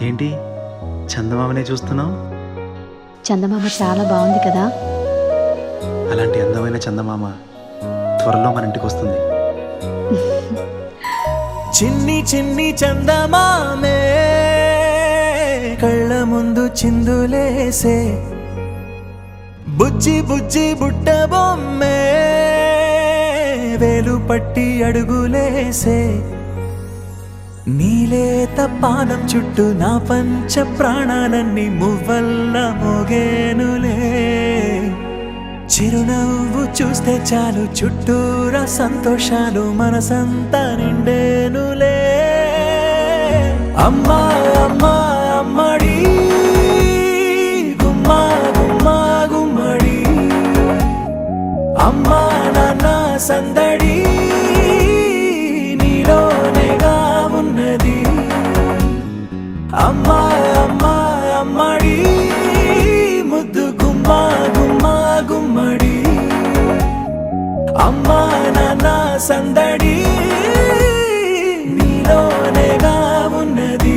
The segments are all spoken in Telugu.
ఏంటి చందమామనే చూస్తున్నావు? చందమామ చాలా బాగుంది కదా. అలాంటి అందమైన చందమామ త్వరలో మన ఇంటికి వస్తుంది. చిన్ని చిన్ని చందమామే కళ్ళ ముందు చిందులేసే, బుజ్జి బుజ్జి బుట్ట బొమ్మే వేలు పట్టి అడుగులేసే, నీలేత పానం చుట్టూ నా పంచ ప్రాణాలన్నీ మువ్వల్ల మోగేనులే. చిరునవ్వు చూస్తే చాలు చుట్టూరా సంతోషాలు మనసంతా నిండేనులే. అమ్మా అమ్మా అమ్మడి గుమ్మా గుమ్మా గుమ్మడి, అమ్మా నాన్న సందడి నీలోనేగా ఉన్నది. అమ్మా అమ్మా అమ్మడి ముద్దు గుమ్మా గుమ్మా గుమ్మడి, అమ్మా నాన్న సందడి నీలోనేగా ఉన్నది.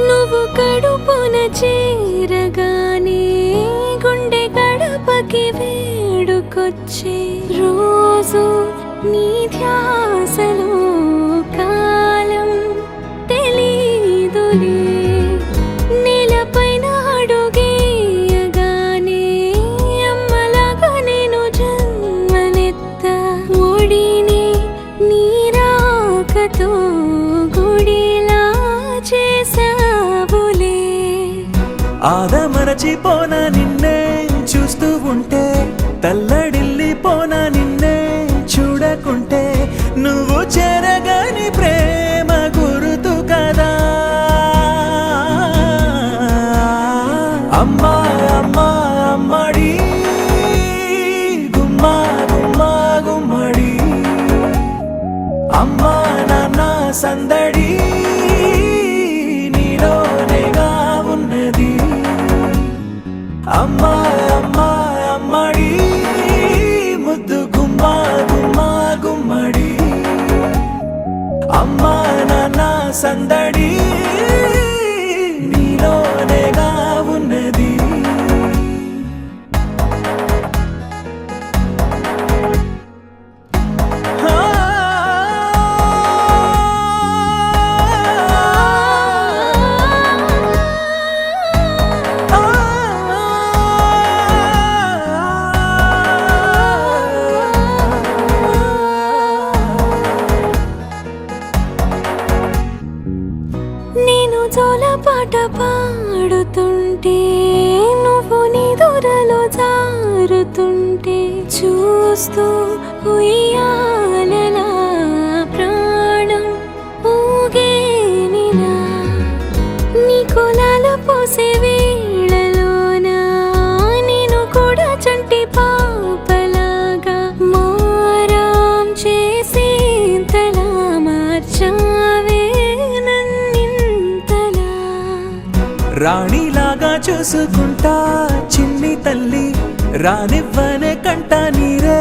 నువ్వు కడుపున చేరగానే గుండె గడపకి వేడుకొచ్చే, రోజు నీ ధ్యాసలో కాలం తెలీదులే. నేలపైన అడుగేయగానే అమ్మలాగా నేను జన్మనెత్త, ఒడిని నీ రాకతో గుడిలా చేసావులే. ఆదమరచిపోన నిన్నే చూస్తూ ఉంటే, తల్లడిల్లిపోన నిన్నే చూడకుంటే, నువ్వు చెరగని ప్రేమ గురుతు కదా. అమ్మా అమ్మా అమ్మడి గుమ్మా గుమ్మా గుమ్మడి, అమ్మా నాన్న సందడి నీలోనేగా ఉన్నది. అమ్మా అమ్మా అమ్మడి ముద్దు గుమ్మా గుమ్మా గుమ్మడి, అమ్మా నాన్న సందడి నీలోనేగా ఉన్నది. నేను జోలపాట పాడుతుంటే, నువ్వు నిదురలో జారుతుంటే, చూస్తూ ఉయ్యాలలా ప్రాణం ఊగేనిలా. నీ కులాల పోసే వేళలోన నేను కూడా చంటి పాపలాగా మారాం చేసేంతలా మార్చావే నన్నింతలా. రాణిలాగా చూసుకుంటా చిన్ని తల్లి, రానివ్వనే కంట నీరే